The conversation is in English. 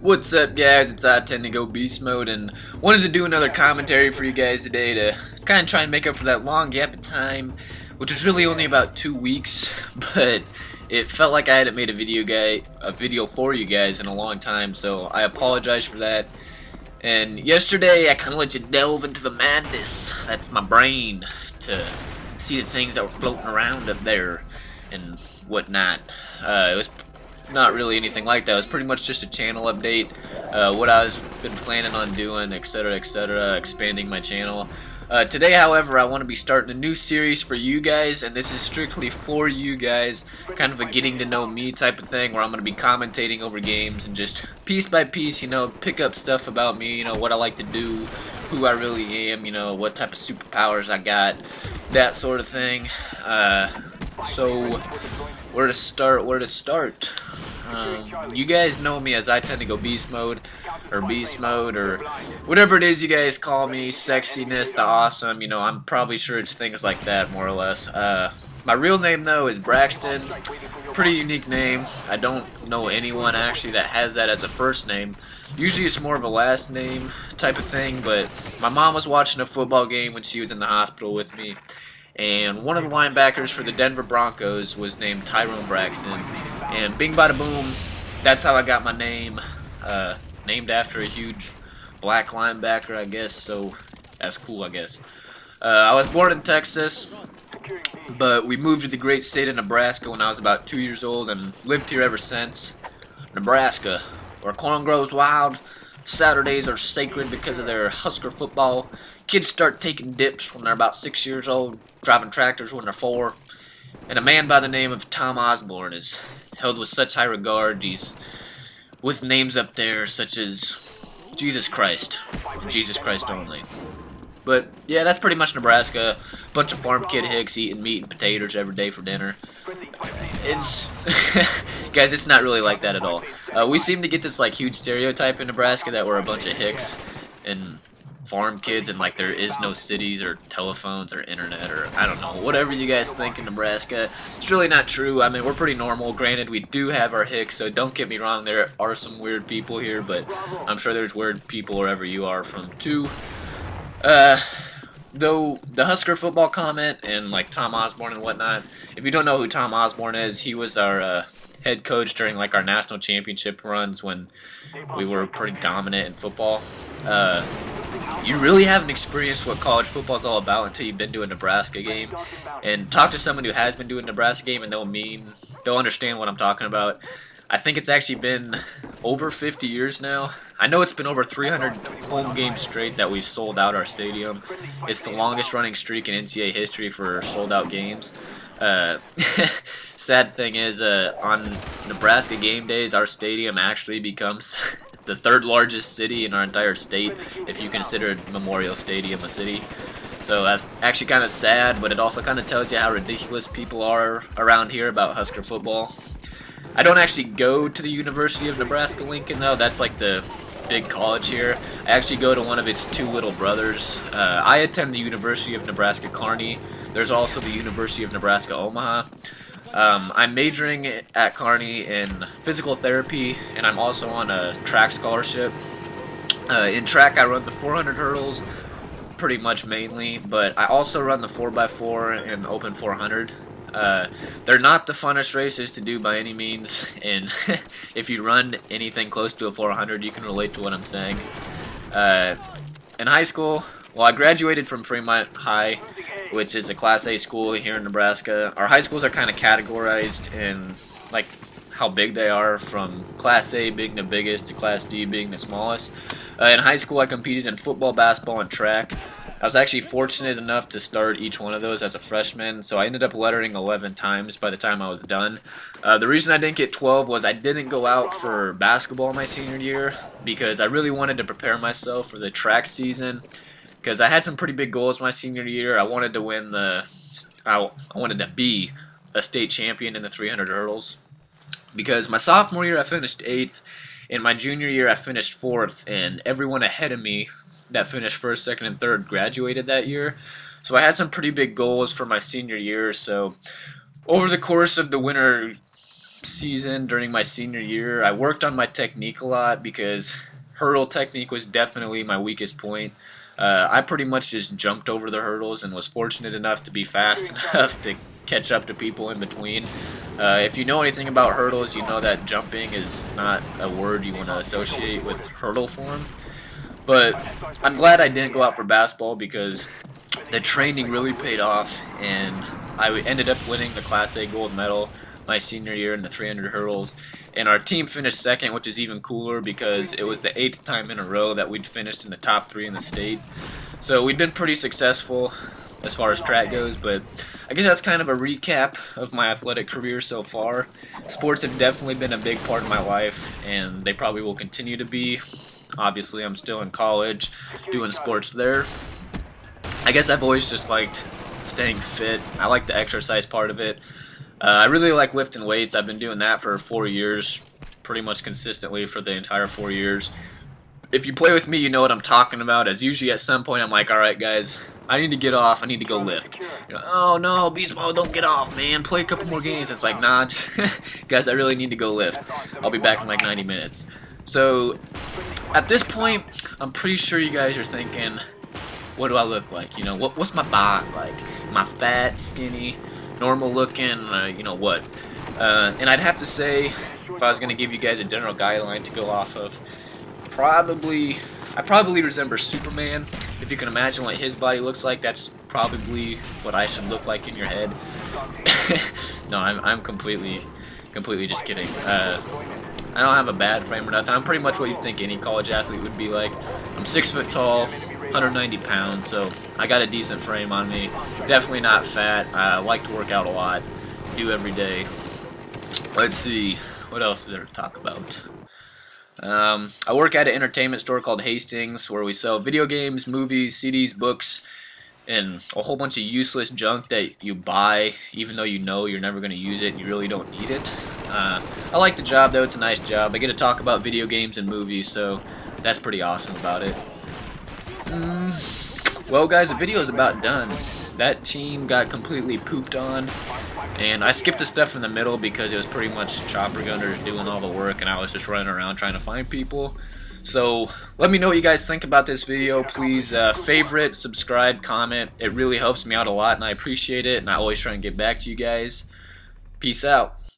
What's up, guys? It's iTend2GoBEASTMODE, and wanted to do another commentary for you guys today to kind of try and make up for that long gap of time, which was really only about 2 weeks, but it felt like I hadn't made a video for you guys in a long time, so I apologize for that. And yesterday, I kind of let you delve into the madness. That's my brain, to see the things that were floating around up there and whatnot. It was not really anything like that. It was pretty much just a channel update, what I've been planning on doing, etc, etc, expanding my channel. Today, however, I want to be starting a new series for you guys, and this is strictly for you guys, kind of a getting to know me type of thing, where I'm going to be commentating over games and just piece by piece, pick up stuff about me, what I like to do, who I really am, what type of superpowers I got, that sort of thing. So where to start? You guys know me as iTend2GoBEASTMODE, or Beastmode, or whatever it is you guys call me, sexiness, the awesome, I'm probably sure it's things like that, more or less. My real name, though, is Braxton. Pretty unique name. I don't know anyone, actually, that has that as a first name. Usually it's more of a last name type of thing, but my mom was watching a football game when she was in the hospital with me, and one of the linebackers for the Denver Broncos was named Tyrone Braxton, and bing bada boom, that's how I got my name, named after a huge black linebacker, I guess, so that's cool, I guess. I was born in Texas, but we moved to the great state of Nebraska when I was about 2 years old and lived here ever since. Nebraska, where corn grows wild, Saturdays are sacred because of their Husker football, kids start taking dips when they're about 6 years old, driving tractors when they're 4, and a man by the name of Tom Osborne is held with such high regard. He's with names up there such as Jesus Christ, and Jesus Christ only. But yeah, that's pretty much Nebraska. Bunch of farm kid hicks eating meat and potatoes every day for dinner. It's guys, it's not really like that at all. We seem to get this huge stereotype in Nebraska that we're a bunch of hicks and farm kids, and there is no cities or telephones or internet, or I don't know, whatever you guys think in Nebraska. It's really not true. I mean, we're pretty normal. Granted, we do have our hicks, so don't get me wrong, there are some weird people here, but I'm sure there's weird people wherever you are from too. Though the Husker football comment and Tom Osborne and whatnot, if you don't know who Tom Osborne is, he was our head coach during our national championship runs when we were pretty dominant in football. You really haven't experienced what college football is all about until you've been to a Nebraska game, and talk to someone who has been to a Nebraska game, and they'll understand what I'm talking about. I think it's actually been over 50 years now. I know it's been over 300 home games straight that we've sold out our stadium. It's the longest running streak in NCAA history for sold out games. Sad thing is, on Nebraska game days, our stadium actually becomes the third largest city in our entire state, if you consider Memorial Stadium a city. So that's actually kind of sad, but it also kind of tells you how ridiculous people are around here about Husker football. I don't actually go to the University of Nebraska-Lincoln, though. That's the big college here. I actually go to one of its two little brothers. I attend the University of Nebraska-Kearney. There's also the University of Nebraska-Omaha. I'm majoring at Kearney in physical therapy, and I'm also on a track scholarship. In track, I run the 400 hurdles, pretty much mainly, but I also run the 4x4 and open 400. They're not the funnest races to do by any means, and if you run anything close to a 400, you can relate to what I'm saying. In high school, well, I graduated from Fremont High, which is a Class A school here in Nebraska. Our high schools are kind of categorized in how big they are, from Class A being the biggest to Class D being the smallest. In high school, I competed in football, basketball, and track. I was actually fortunate enough to start each one of those as a freshman, so I ended up lettering 11 times by the time I was done. The reason I didn't get 12 was I didn't go out for basketball my senior year, because I really wanted to prepare myself for the track season, because I had some pretty big goals my senior year. I wanted to win I wanted to be a state champion in the 300 hurdles, because my sophomore year I finished 8th, in my junior year I finished 4th, and everyone ahead of me that finished 1st, 2nd, and 3rd graduated that year. So I had some pretty big goals for my senior year. So over the course of the winter season during my senior year, I worked on my technique a lot because hurdle technique was definitely my weakest point. I pretty much just jumped over the hurdles and was fortunate enough to be fast enough to catch up to people in between. If you know anything about hurdles, you know that jumping is not a word you want to associate with hurdle form. But I'm glad I didn't go out for basketball because the training really paid off, and I ended up winning the Class A gold medal my senior year in the 300 hurdles. And our team finished second, which is even cooler because it was the 8th time in a row that we'd finished in the top 3 in the state. So we'd been pretty successful as far as track goes, but I guess that's kind of a recap of my athletic career so far. Sports have definitely been a big part of my life, and they probably will continue to be. Obviously, I'm still in college doing sports there. I guess I've always just liked staying fit. I like the exercise part of it. I really like lifting weights. I've been doing that for 4 years, pretty much consistently for the entire 4 years. If you play with me, you know what I'm talking about, as usually at some point I'm like, alright guys, I need to get off, I need to go lift. You know, oh no, Beastmode, don't get off, man, play a couple more games. It's like, nah, guys, I really need to go lift. I'll be back in like 90 minutes. So, at this point, I'm pretty sure you guys are thinking, what do I look like? You know, what's my body like? Am I fat, skinny, normal looking, you know what? And I'd have to say, if I was going to give you guys a general guideline to go off of, I probably resemble Superman. If you can imagine what his body looks like, that's probably what I should look like in your head. No, I'm completely just kidding. I don't have a bad frame or nothing. I'm pretty much what you'd think any college athlete would be like. I'm 6 foot tall, 190 pounds, so I got a decent frame on me. Definitely not fat. I like to work out a lot. Do every day. Let's see, what else is there to talk about? I work at an entertainment store called Hastings, where we sell video games, movies, CDs, books, and a whole bunch of useless junk that you buy even though you know you're never going to use it and you really don't need it. I like the job though, it's a nice job. I get to talk about video games and movies, so that's pretty awesome about it. Well guys, the video is about done. That team got completely pooped on, and I skipped the stuff in the middle because it was pretty much chopper gunners doing all the work and I was just running around trying to find people. So let me know what you guys think about this video. Please favorite, subscribe, comment. It really helps me out a lot and I appreciate it, and I always try and get back to you guys. Peace out.